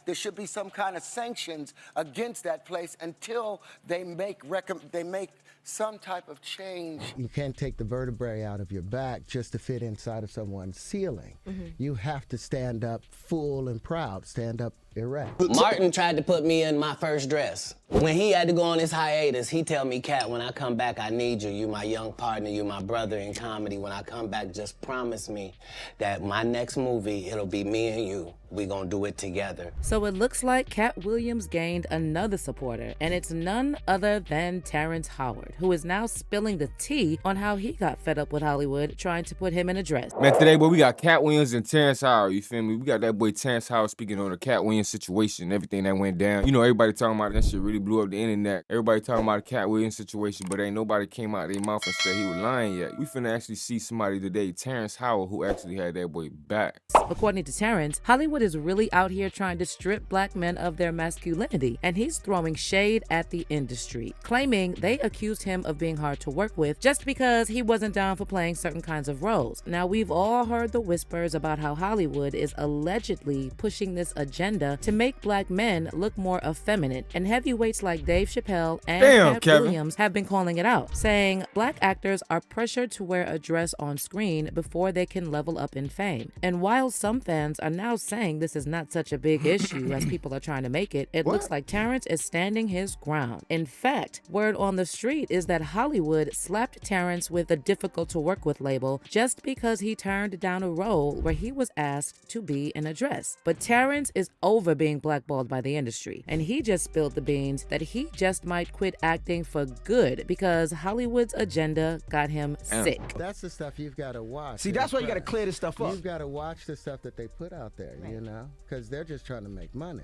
there should be some kind of sanctions against that place until they make some type of change. You can't take the vertebrae out of your back just to fit inside of someone's ceiling. You have to stand up full and proud, stand up erect. Martin tried to put me in my first dress. When he had to go on his hiatus, he tell me, Katt, when I come back, I need you. You my young partner, you my brother in comedy. When I come back, just promise me that my next movie, it'll be me and you. We gonna do it together. So it looks like Katt Williams gained another supporter, and it's none other than Terrence Howard, who is now spilling the tea on how he got fed up with Hollywood trying to put him in a dress. Man, today, boy, we got Katt Williams and Terrence Howard, you feel me? We got that boy Terrence Howard speaking on the Katt Williams situation, everything that went down. You know, everybody talking about it, that shit really blew up the internet. Everybody talking about the Katt Williams situation, but ain't nobody came out of their mouth and said he was lying yet. We finna actually see somebody today, Terrence Howard, who actually had that boy back. According to Terrence, Hollywood is really out here trying to strip black men of their masculinity, and he's throwing shade at the industry, claiming they accused him of being hard to work with just because he wasn't down for playing certain kinds of roles. Now, we've all heard the whispers about how Hollywood is allegedly pushing this agenda to make black men look more effeminate, and heavyweights like Dave Chappelle and Katt Williams have been calling it out, saying black actors are pressured to wear a dress on screen before they can level up in fame. And while some fans are now saying this is not such a big issue as people are trying to make it, it looks like Terrence is standing his ground. In fact, word on the street is that Hollywood slapped Terrence with a difficult to work with label just because he turned down a role where he was asked to be in a dress. But Terrence is over being blackballed by the industry, and he just spilled the beans that he just might quit acting for good because Hollywood's agenda got him sick. That's the stuff you've got to watch. See, that's why you got to clear this stuff up. You've got to watch the stuff that they put out there, you know, because they're just trying to make money.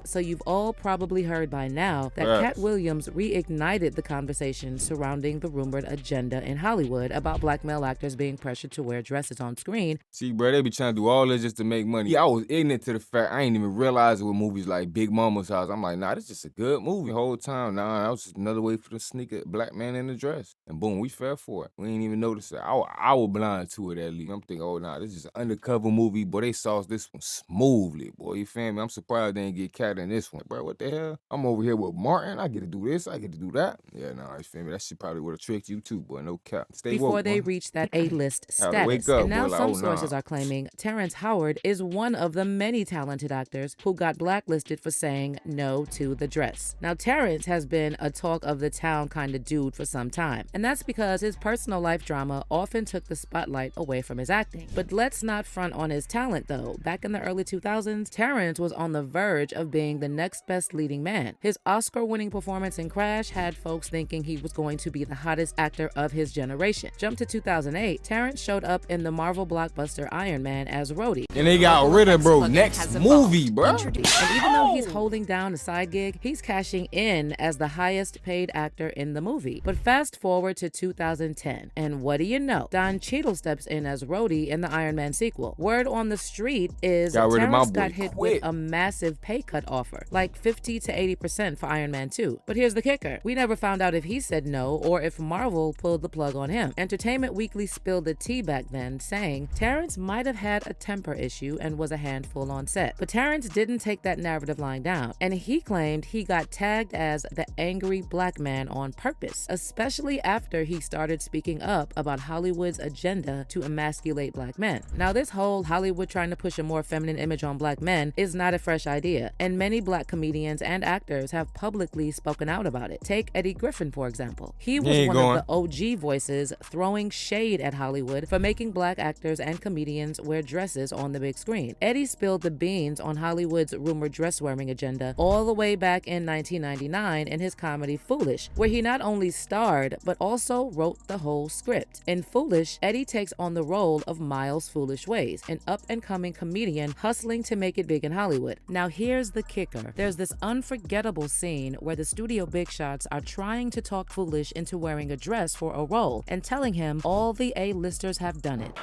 So you've all probably heard by now that Katt Williams reignited the conversation surrounding the rumored agenda in Hollywood about black male actors being pressured to wear dresses on screen. See, bro, they be trying to do all this just to make money. Yeah, I was ignorant to the fact I ain't even realize it with movies like Big Mama's House. I'm like, nah, this is just a good movie the whole time. Nah, that was just another way for the sneak a black man in a dress. And boom, we fell for it. We ain't even notice it. I was blind to it at least. I'm thinking, oh, nah, this is an undercover movie. Boy, they sauced this one smoothly, boy. You feel me? I'm surprised they didn't get Katt in this one. Bro, what the hell? I'm over here with Martin. I get to do this. I get to do that. Yeah, nah, you feel me? That shit probably would have tricked you too, boy. No cap. Stay before woke, they boy. reach that A-list Had to wake status. up, And now boy, like, some oh, nah. sources are claiming Terrence Howard is one of the many talented actors who got blacklisted for saying no to the dress. Now, Terrence has been a talk of the town kind of dude for some time, and that's because his personal life drama often took the spotlight away from his acting. But let's not front on his talent, though. Back in the early 2000s, Terrence was on the verge of being the next best leading man. His Oscar-winning performance in Crash had folks thinking he was going to be the hottest actor of his generation. Jump to 2008, Terrence showed up in the Marvel blockbuster Iron Man as Rhodey. And they got rid of, bro, next movie, bro. And even though he's holding down a side gig, he's cashing in as the highest paid actor in the movie. But fast forward to 2010, and what do you know? Don Cheadle steps in as Rhodey in the Iron Man sequel. Word on the street is Terrence got hit with a massive pay cut offer, like 50 to 80% for Iron Man 2. But here's the kicker. We never found out if he said no or if Marvel pulled the plug on him. Entertainment Weekly spilled the tea back then, saying Terrence might have had a temper issue and was a handful on set. But Terrence didn't take that narrative lying down, and he claimed he got tagged as the angry black man on purpose, especially after he started speaking up about Hollywood's agenda to emasculate black men. Now, this whole Hollywood trying to push a more feminine image on black men is not a fresh idea, and many black comedians and actors have publicly spoken out about it. Take Eddie Griffin, for example. He was one of the OG voices throwing shade at Hollywood for making black actors and comedians wear dresses on the big screen. Eddie spilled the beans on Hollywood's rumored dress-wearing agenda all the way back in 1999 in his comedy Foolish, where he not only starred, but also wrote the whole script. In Foolish, Eddie takes on the role of Miles Foolish Ways, an up-and-coming comedian hustling to make it big in Hollywood. Now here's the kicker. There's this unforgettable scene where the studio big shots are trying to talk Foolish into wearing a dress for a role and telling him all the A-listers have done it.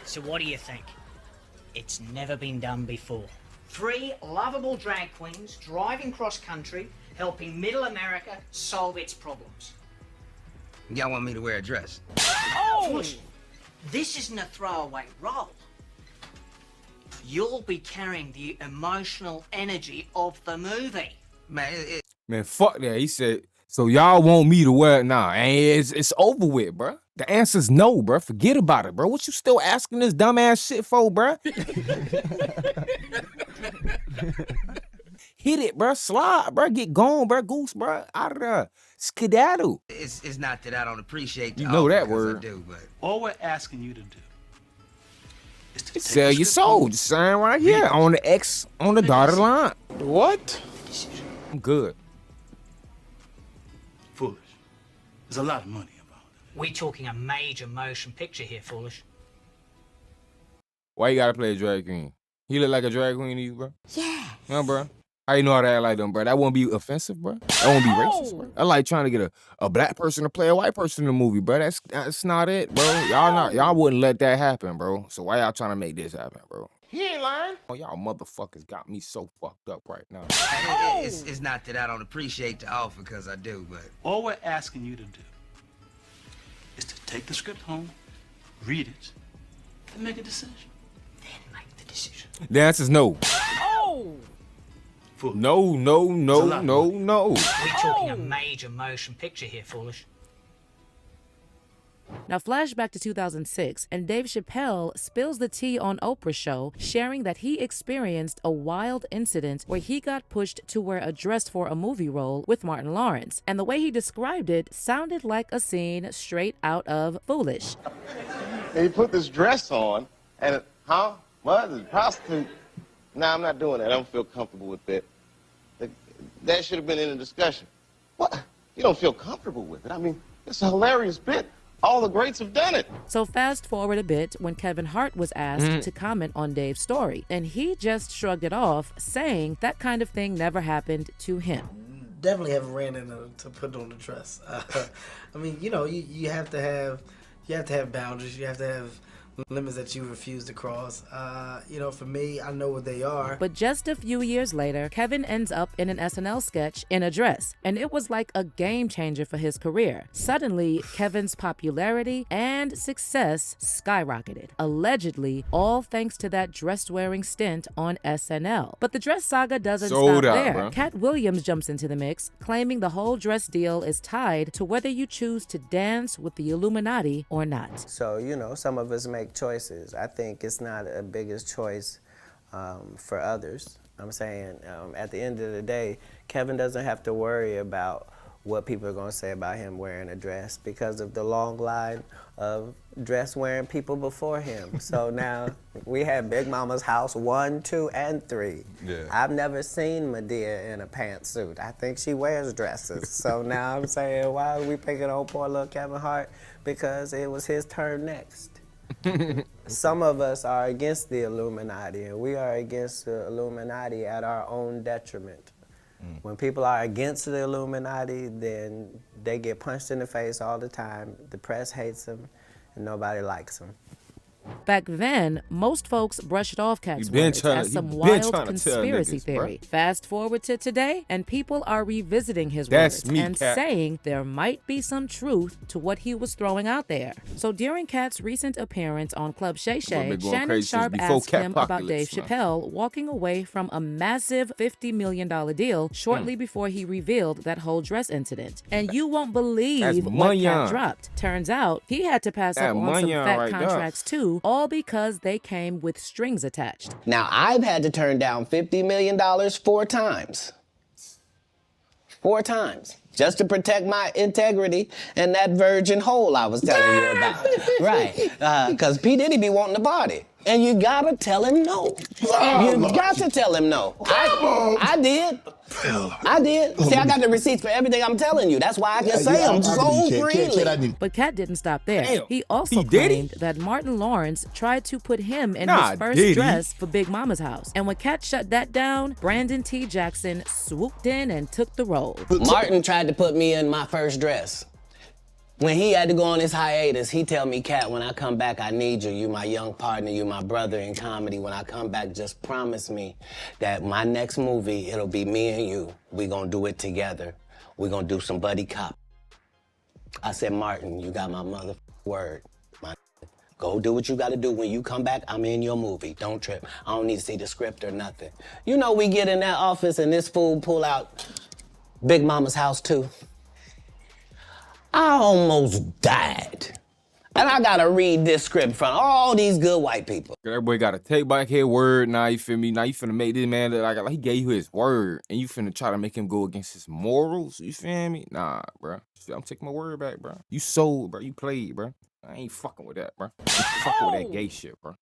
So what do you think? It's never been done before. 3 lovable drag queens driving cross-country, helping middle America solve its problems. Y'all want me to wear a dress? Oh! This isn't a throwaway role. you'll be carrying the emotional energy of the movie. Man, fuck that. He said, so y'all want me to wear it? Nah, it's over with, bruh. The answer's no, bruh. Forget about it, bruh. What you still asking this dumbass shit for, bruh? Hit it, bruh. Slide, bruh. Get gone, bruh. Goose, bruh. Out of there. Skedaddle. It's not that I don't appreciate the You know offer, that 'cause word. I do, but All we're asking you to do is to take Sell the your script soul. home. Just sign right here on the X, on the dotted line. What? I'm good. Foolish. There's a lot of money involved. We're talking a major motion picture here, Foolish. Why you gotta play a drag queen? He look like a drag queen to you, bro? Yeah. No, bro. How you know how to act like them, bro? That won't be offensive, bro. That won't be racist, bro. I like trying to get a black person to play a white person in the movie, bro. That's not it, bro. Y'all wouldn't let that happen, bro. So why y'all trying to make this happen, bro? He ain't lying. Oh, y'all motherfuckers got me so fucked up right now. it's not that I don't appreciate the offer, because I do, but All we're asking you to do is to take the script home, read it, and make a decision. Then make the decision. The answer's no. Foolish. No, no, It's a no, lot of no, money. no. We're talking a major motion picture here, Foolish. Now, flashback to 2006, and Dave Chappelle spills the tea on Oprah's show, sharing that he experienced a wild incident where he got pushed to wear a dress for a movie role with Martin Lawrence. And the way he described it sounded like a scene straight out of Foolish. And he put this dress on, and what? The prostitute? Nah, I'm not doing that. I don't feel comfortable with that. That should have been in the discussion. What? You don't feel comfortable with it? I mean, it's a hilarious bit. All the greats have done it. So fast forward a bit when KevinHart was asked to comment on Dave's story, and he just shrugged it off, saying that kind of thing never happened to him. Definitely haven't ran into to put on the dress. I mean, you know, you have to have boundaries. You have to have limits that you refuse to cross. You know, for me, I know what they are. But just a few years later, Kevin ends up in an SNL sketch in a dress, and it was like a game changer for his career. Suddenly, Kevin's popularity and success skyrocketed, allegedly all thanks to that dress-wearing stint on SNL. But the dress saga doesn't Sold stop out, there. bro. Katt Williams jumps into the mix, claiming the whole dress deal is tied to whether you choose to dance with the Illuminati or not. So, you know, some of us make choices. I think it's not a biggest choice for others. I'm saying at the end of the day, Kevin doesn't have to worry about what people are going to say about him wearing a dress because of the long line of dress-wearing people before him. So now we have Big Mama's house 1, 2, and 3. Yeah. I've never seen Medea in a pantsuit. I think she wears dresses. So now I'm saying, why are we picking on poor little KevinHart? Because it was his turn next. Some of us are against the Illuminati, and we are against the Illuminati at our own detriment. When people are against the Illuminati, then they get punched in the face all the time. The press hates them, and nobody likes them. Back then, most folks brushed off Katt's You been words tryna- as you some been wild tryna tell conspiracy niggas, theory. bruh. Fast forward to today, and people are revisiting his That's words me, and Katt. saying there might be some truth to what he was throwing out there. So during Katt's recent appearance on Club Shay, been going Shannon crazy since Sharpe before asked him about Katt-pocalypse, Dave man. Chappelle walking away from a massive $50 million deal shortly before he revealed that whole dress incident. And you won't believe That's what money Katt on. dropped. Turns out he had to pass That up on some money on fat right there. contracts too, all because they came with strings attached. Now, I've had to turn down $50 million 4 times. 4 times. Just to protect my integrity and that virgin hole I was telling you about. Right. Because P. Diddy be wanting to party. And you gotta tell him no. You got to tell him no. I did. I did. See, I got the receipts for everything I'm telling you. That's why I can say them so freely. But Katt didn't stop there. Damn. He also P. Diddy? claimed that Martin Lawrence tried to put him in Nah, his first Diddy. dress for Big Mama's house. And when Katt shut that down, Brandon T. Jackson swooped in and took the role. Martin tried to put me in my first dress. When he had to go on his hiatus, he tell me, Katt, when I come back, I need you. You my young partner, you my brother in comedy. When I come back, just promise me that my next movie, it'll be me and you. We gonna do it together. We gonna do some buddy cop. I said, Martin, you got my mother word. Go do what you gotta do. When you come back, I'm in your movie. Don't trip. I don't need to see the script or nothing. You know, we get in that office and this fool pull out Big Mama's House 2. I almost died. And I gotta read this script in front of all these good white people. That boy gotta take back his word. Now you feel me? Now you finna make this man look like he gave you his word, and you finna try to make him go against his morals. You feel me? Nah, bro. I'm taking my word back, bro. You sold, bro. You played, bro. I ain't fucking with that, bro. I ain't fucking with that gay shit, bro.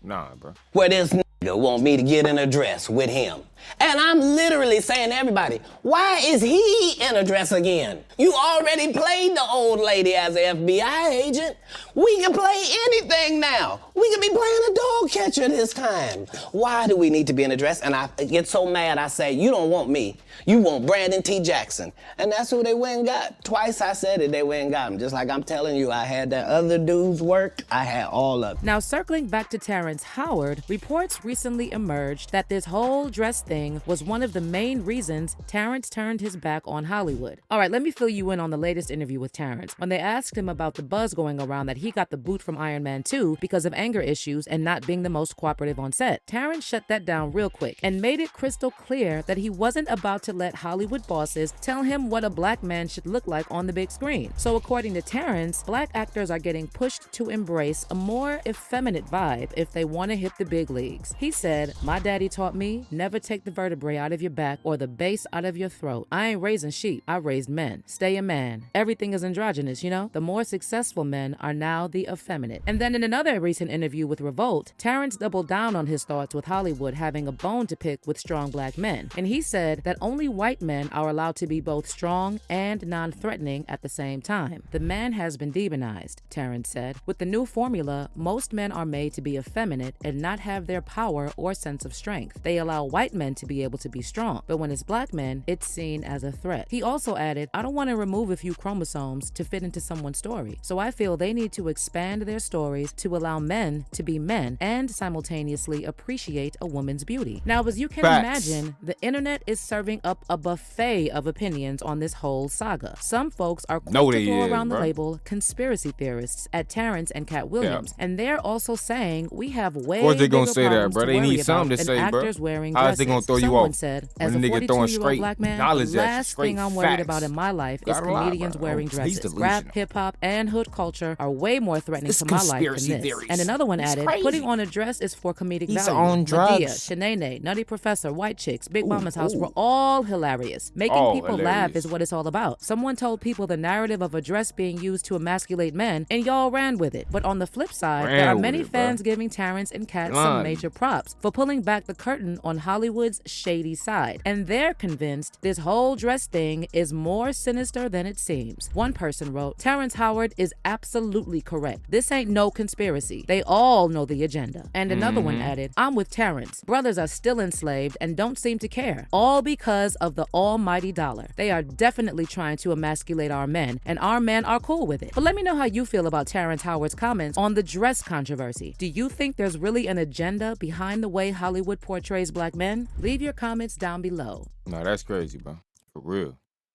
Nah, bro. Where this nigga want me to get in a dress with him. And I'm literally saying to everybody, why is he in a dress again? You already played the old lady as an FBI agent. We can play anything now. We can be playing a dog catcher this time. Why do we need to be in a dress? And I get so mad, I say, you don't want me. You want Brandon T. Jackson. And that's who they went and got. Twice I said it, they went and got him. Just like I'm telling you, I had that other dude's work. I had all of it. Now, circling back to Terrance Howard, reports recently emerged that this whole dress thing was one of the main reasons Terrance turned his back on Hollywood. All right, let me fill you in on the latest interview with Terrance. When they asked him about the buzz going around that he got the boot from Iron Man 2 because of anger issues and not being the most cooperative on set, Terrance shut that down real quick and made it crystal clear that he wasn't about to let Hollywood bosses tell him what a black man should look like on the big screen. So according to Terrance, black actors are getting pushed to embrace a more effeminate vibe if they want to hit the big leagues. He said, "My daddy taught me never take the vertebrae out of your back or the base out of your throat. I ain't raising sheep, I raised men. Stay a man. Everything is androgynous, you know? The more successful men are now the effeminate." And then in another recent interview with Revolt, Terrance doubled down on his thoughts with Hollywood having a bone to pick with strong black men. And he said that only white men are allowed to be both strong and non-threatening at the same time. The man has been demonized, Terrance said. With the new formula, most men are made to be effeminate and not have their power or sense of strength. They allow white men to be able to be strong, but when it's black men, it's seen as a threat. He also added, "I don't want to remove a few chromosomes to fit into someone's story, so I feel they need to expand their stories to allow men to be men and simultaneously appreciate a woman's beauty." Now, as you can imagine, the internet is serving up a buffet of opinions on this whole saga. Some folks are quick to throw around the label conspiracy theorists at Terrance and Katt Williams, and they're also saying we have way bigger problems to worry about than actors wearing dresses. How is they gonna throw you Someone off? said, When as a a nigga throwing 42-year-old black man, the last thing I'm worried about in my life is comedians wearing dresses. Rap, hip-hop, and hood culture are way more threatening to my life than this. And another one added, putting on a dress is for comedic value. Medea, Shanae, Nutty Professor, White Chicks, Big Mama's House were all hilarious. Making people laugh is what it's all about. Someone told people the narrative of a dress being used to emasculate men, and y'all ran with it. But on the flip side, there are many fans giving Terrance and Katt some major props for pulling back the curtain on Hollywood's shady side. And they're convinced this whole dress thing is more sinister than it seems. One person wrote, "Terrance Howard is absolutely correct. This ain't no conspiracy. They all know the agenda." And another one added, "I'm with Terrance. Brothers are still enslaved and don't seem to care. All because of the almighty dollar. They are definitely trying to emasculate our men, and our men are cool with it." But let me know how you feel about Terrance Howard's comments on the dress controversy. Do you think there's really an agenda behind the way Hollywood portrays black men? Leave your comments down below. Nah, that's crazy, bro. For real.